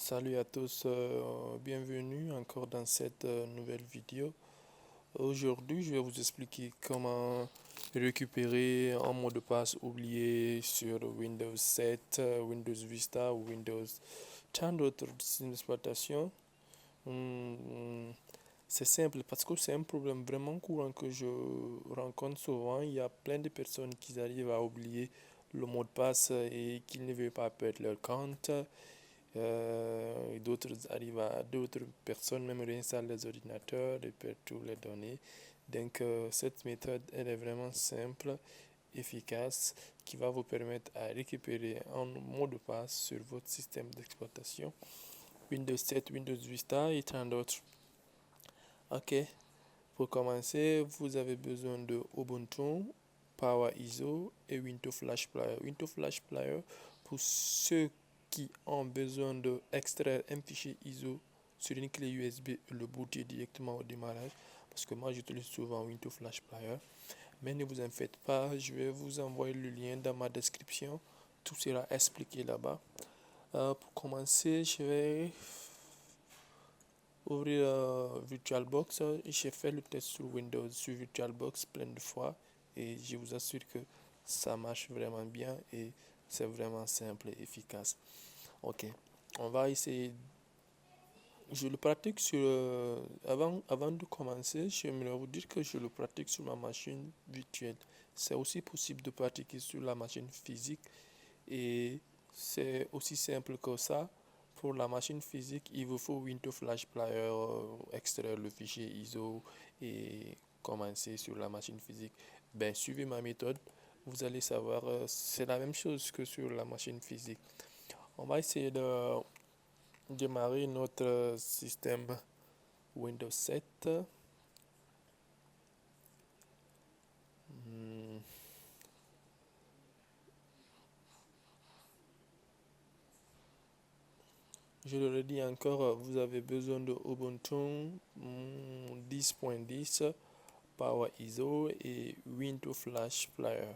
Salut à tous, bienvenue encore dans cette nouvelle vidéo. Aujourd'hui, je vais vous expliquer comment récupérer un mot de passe oublié sur Windows 7, Windows Vista ou Windows, tant d'autres systèmes d'exploitation. C'est simple parce que c'est un problème vraiment courant que je rencontre souvent. Il y a plein de personnes qui arrivent à oublier le mot de passe et qui ne veulent pas perdre leur compte. D'autres personnes même réinstallent les ordinateurs et perdent toutes les données. Donc, cette méthode, elle est vraiment simple, efficace, qui va vous permettre à récupérer un mot de passe sur votre système d'exploitation Windows 7, Windows Vista et tant d'autres. Ok, pour commencer, vous avez besoin de Ubuntu, PowerISO et Windows Flash Player. Windows Flash Player, pour ceux qui ont besoin d'extraire un fichier ISO sur une clé USB et le booter directement au démarrage, parce que moi j'utilise souvent Windows Flash Player. Mais ne vous en faites pas, je vais vous envoyer le lien dans ma description, tout sera expliqué là-bas. Pour commencer, je vais ouvrir VirtualBox. J'ai fait le test sur Windows sur VirtualBox plein de fois et je vous assure que ça marche vraiment bien et c'est vraiment simple et efficace. Ok, on va essayer. Je le pratique sur. Avant de commencer, j'aimerais vous dire que je le pratique sur ma machine virtuelle. C'est aussi possible de pratiquer sur la machine physique et c'est aussi simple que ça. Pour la machine physique, il vous faut Windows Flash Player, extraire le fichier ISO et commencer sur la machine physique. Ben, suivez ma méthode, vous allez savoir, c'est la même chose que sur la machine physique. On va essayer de démarrer notre système Windows 7. Je le redis encore, vous avez besoin de Ubuntu 10.10, PowerISO et Windows Flash Player.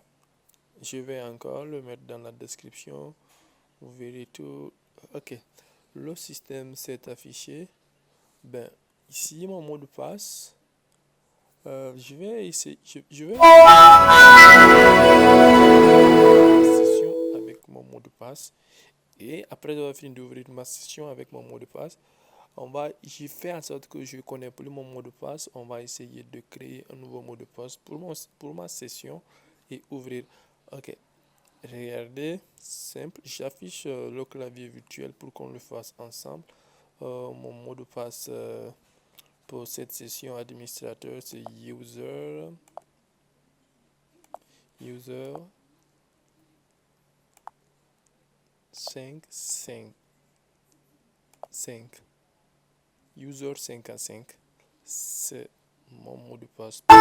Je vais encore le mettre dans la description. Vous verrez tout. Ok. Le système s'est affiché. Ben, ici, mon mot de passe. Je vais essayer. Je vais session avec mon mot de passe. Et après avoir fini d'ouvrir ma session avec mon mot de passe, j'ai fait en sorte que je ne connais plus mon mot de passe. On va essayer de créer un nouveau mot de passe pour ma session et ouvrir. Ok. Regardez, simple. J'affiche le clavier virtuel pour qu'on le fasse ensemble. Mon mot de passe pour cette session administrateur, c'est user 5 user 55. C'est mon mot de passe pour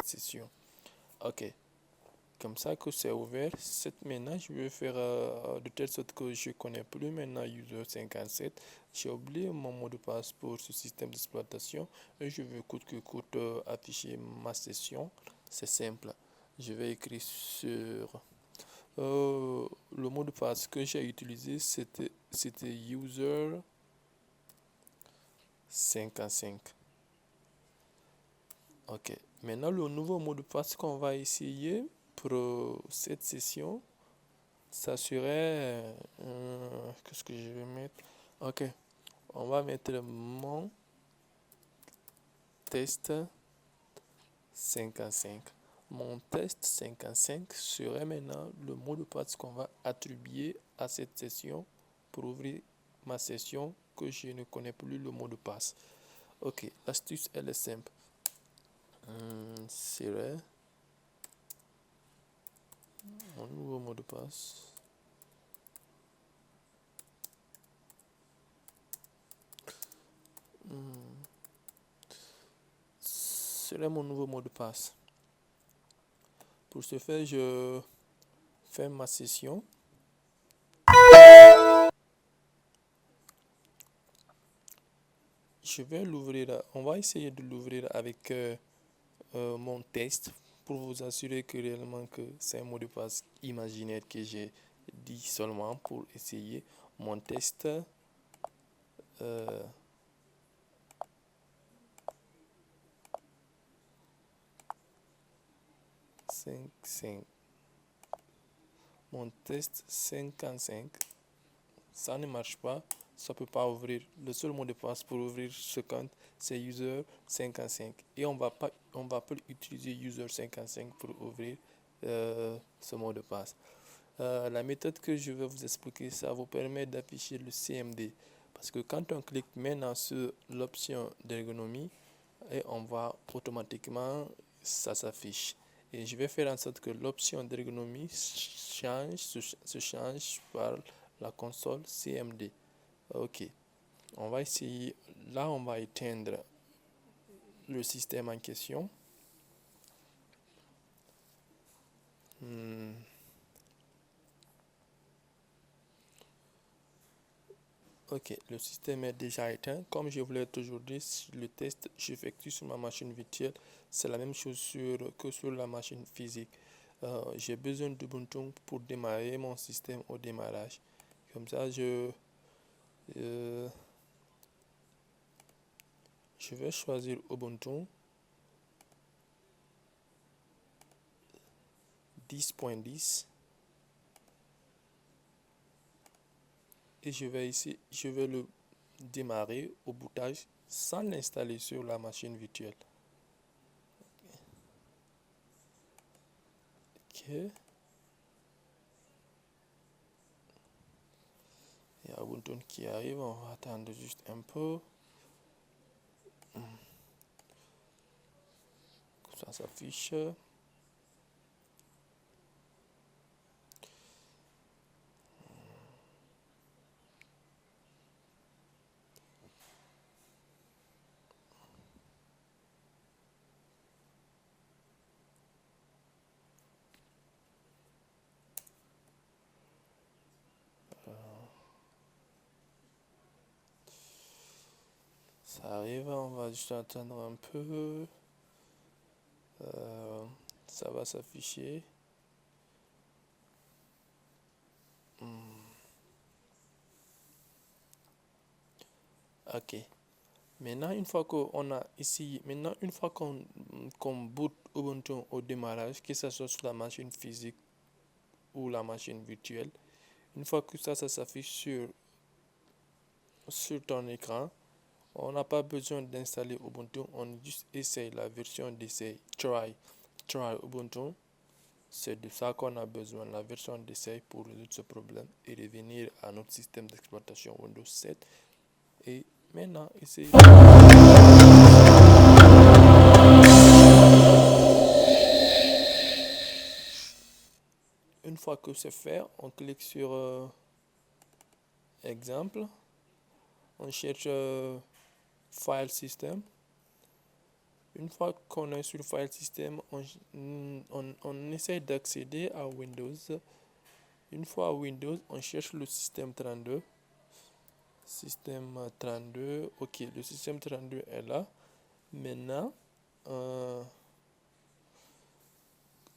cette session. Ok. Comme ça que c'est ouvert. Maintenant, je vais faire de telle sorte que je ne connais plus maintenant user 57. J'ai oublié mon mot de passe pour ce système d'exploitation et je vais coûte que coûte afficher ma session. C'est simple. Je vais écrire sur le mot de passe que j'ai utilisé, c'était user 55. Ok. Maintenant, le nouveau mot de passe qu'on va essayer pour cette session, ça serait qu'est-ce que je vais mettre? Ok, on va mettre mon test 55. Mon test 55 serait maintenant le mot de passe qu'on va attribuer à cette session pour ouvrir ma session que je ne connais plus le mot de passe. Ok, l'astuce elle est simple. Serait mon nouveau mot de passe. Serait mon nouveau mot de passe. Pour ce faire, je fais ma session. Je vais l'ouvrir. On va essayer de l'ouvrir avec mon test pour vous assurer que réellement que c'est un mot de passe imaginaire que j'ai dit seulement pour essayer mon test 5. Mon test 55, ça ne marche pas, ça peut pas ouvrir. Le seul mot de passe pour ouvrir ce compte, c'est user 55. Et on va pas utiliser user 55 pour ouvrir ce mot de passe. La méthode que je vais vous expliquer, ça vous permet d'afficher le CMD. Parce que quand on clique maintenant sur l'option d'ergonomie, et on va automatiquement, ça s'affiche. Et je vais faire en sorte que l'option d'ergonomie se change par la console CMD. Ok, on va essayer. Là, on va éteindre le système en question. Ok, le système est déjà éteint. Comme je vous l'ai toujours dit, le test j'effectue sur ma machine virtuelle, c'est la même chose que sur la machine physique. J'ai besoin d'Ubuntu pour démarrer mon système au démarrage. Comme ça, je vais choisir Ubuntu 10.10 et je vais le démarrer au bootage sans l'installer sur la machine virtuelle. Ok. Il y a Ubuntu qui arrive, on va attendre juste un peu. Ça s'affiche. Ça arrive, on va juste attendre un peu. Ça va s'afficher. Ok. Maintenant, une fois qu'on a ici, une fois qu'on boot Ubuntu au démarrage, que ce soit sur la machine physique ou la machine virtuelle, une fois que ça s'affiche sur ton écran, on n'a pas besoin d'installer Ubuntu, on juste essaye la version d'essai try Ubuntu. C'est de ça qu'on a besoin, la version d'essai pour résoudre ce problème et revenir à notre système d'exploitation Windows 7. Et maintenant, essayez. Une fois que c'est fait, on clique sur exemple, on cherche File System. Une fois qu'on est sur File System, on essaie d'accéder à Windows. Une fois à Windows, on cherche le système 32. Système 32, ok, le système 32 est là. Maintenant,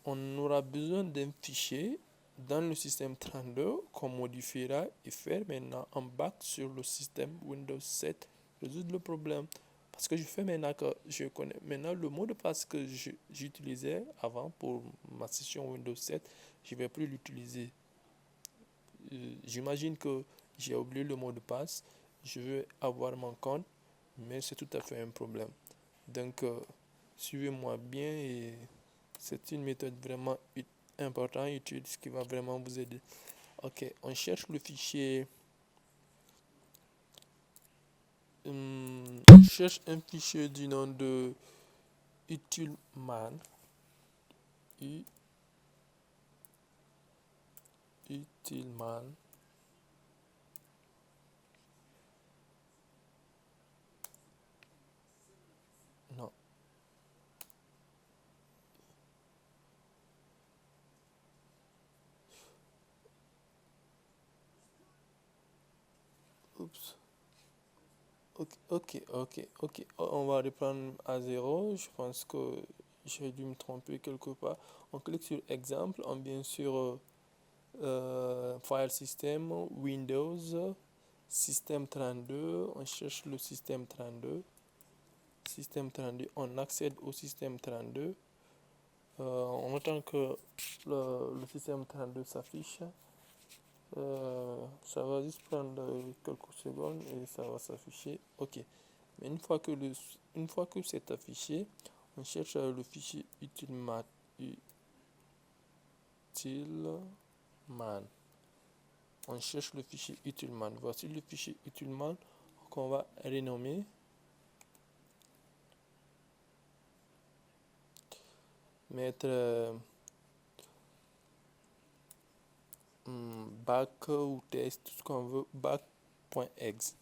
on aura besoin d'un fichier dans le système 32 qu'on modifiera et faire maintenant un back sur le système Windows 7, résoudre le problème. Parce que je fais maintenant que je connais maintenant le mot de passe que j'utilisais avant pour ma session Windows 7, je ne vais plus l'utiliser. J'imagine que j'ai oublié le mot de passe, je veux avoir mon compte, mais c'est tout à fait un problème. Donc, suivez-moi bien et c'est une méthode vraiment importante et utile, ce qui va vraiment vous aider. Ok, on cherche le fichier. On cherche un fichier du nom de utilman. Utilman. Non. Oups. Ok. On va reprendre à zéro. Je pense que j'ai dû me tromper quelque part. On clique sur exemple. On vient sur File System, Windows, Système 32, on cherche le système 32. Système 32, on accède au système 32. En attend que le système 32 s'affiche. Ça va juste prendre quelques secondes et ça va s'afficher. Ok. Mais une fois que c'est affiché, on cherche le fichier utilman. On cherche le fichier utilman. Voici le fichier utilman qu'on va renommer. Mettre back ou test, tout ce qu'on veut, back.exe.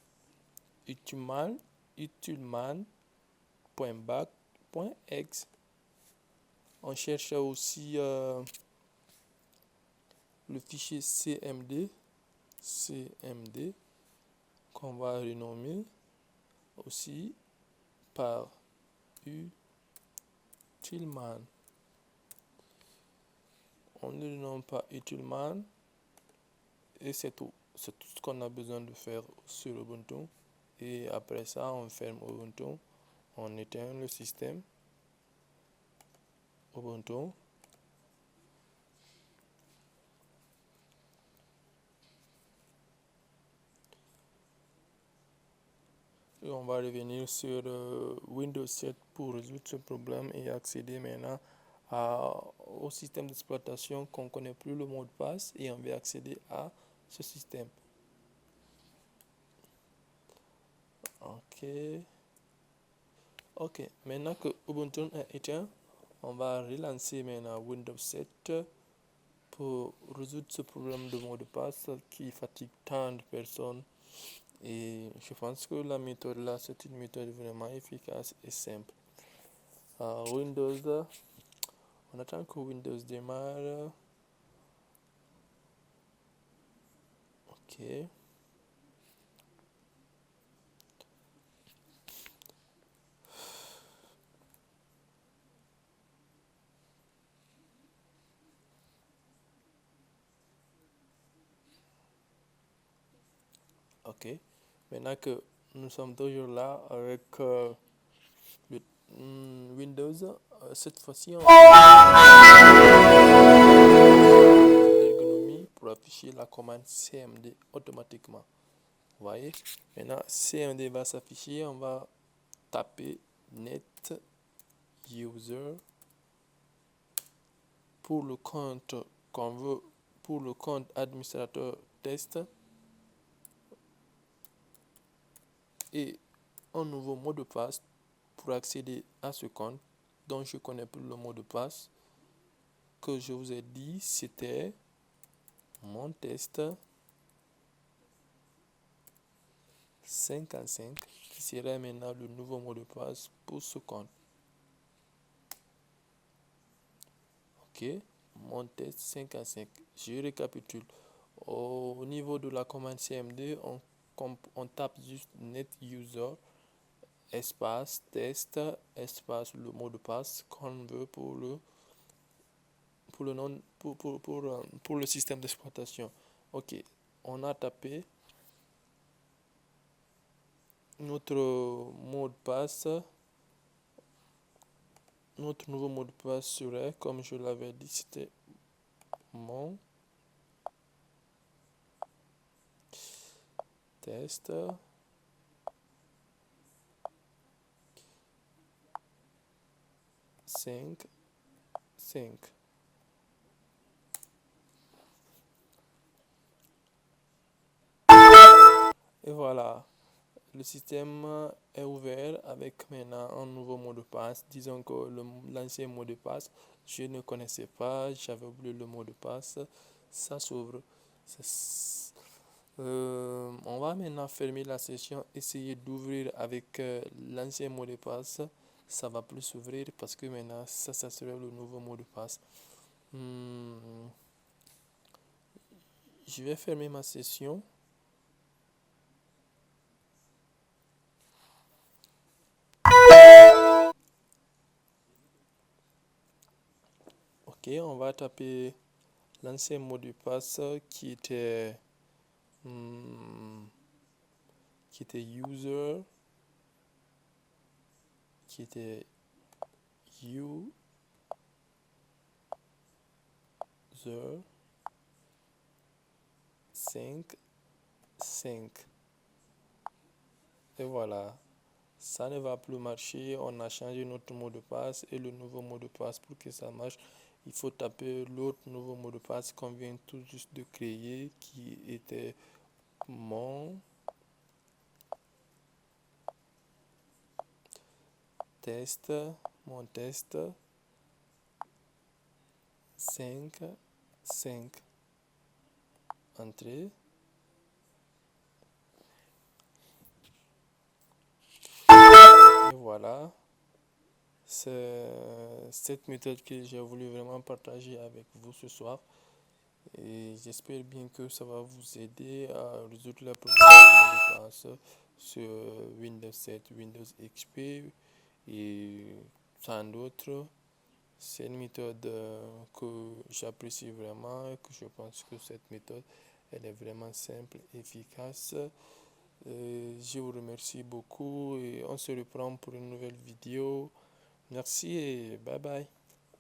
utilman.back.exe. On cherche aussi le fichier cmd qu'on va renommer aussi par utilman. On ne le nomme pas utilman et c'est tout. C'est tout ce qu'on a besoin de faire sur Ubuntu. Et après ça, on ferme Ubuntu, on éteint le système Ubuntu. Et on va revenir sur Windows 7 pour résoudre ce problème et accéder maintenant au système d'exploitation qu'on ne connaît plus le mot de passe et on va accéder à ce système. Ok, maintenant que Ubuntu est éteint, on va relancer maintenant Windows 7 pour résoudre ce problème de mot de passe qui fatigue tant de personnes. Et je pense que la méthode là, c'est une méthode vraiment efficace et simple. Windows, on attend que Windows démarre. Ok. Ok. Maintenant que nous sommes toujours là avec le Windows, cette fois-ci on l'ergonomie pour afficher la commande cmd automatiquement. Vous voyez, maintenant cmd va s'afficher, on va taper net user pour le compte qu'on veut, pour le compte administrateur test et un nouveau mot de passe pour accéder à ce compte dont je connais plus le mot de passe que je vous ai dit, c'était mon test 55 qui serait maintenant le nouveau mot de passe pour ce compte. Ok, mon test 55. Je récapitule. Au niveau de la commande cmd, on tape juste net user espace test espace le mot de passe qu'on veut pour le système d'exploitation. Ok, on a tapé notre mot de passe. Notre nouveau mot de passe serait, comme je l'avais dit, c'était mon test 5. Et voilà, le système est ouvert avec maintenant un nouveau mot de passe. Disons que l'ancien mot de passe, je ne connaissais pas, j'avais oublié le mot de passe. Ça s'ouvre. On va maintenant fermer la session, essayer d'ouvrir avec l'ancien mot de passe. Ça va plus s'ouvrir parce que maintenant ça serait le nouveau mot de passe. Je vais fermer ma session. Ok, on va taper l'ancien mot de passe qui était qui était user, qui était user 5 5. Et voilà, ça ne va plus marcher. On a changé notre mot de passe et le nouveau mot de passe, pour que ça marche, il faut taper l'autre nouveau mot de passe qu'on vient tout juste de créer, qui était mon test, mon test 5 5. Entrée. Et voilà, c'est cette méthode que j'ai voulu vraiment partager avec vous ce soir. Et j'espère bien que ça va vous aider à résoudre la problème de mot de passe sur Windows 7, Windows XP et tant d'autres. C'est une méthode que j'apprécie vraiment et que je pense que cette méthode, elle est vraiment simple, efficace. Je vous remercie beaucoup et on se reprend pour une nouvelle vidéo. Merci et bye bye.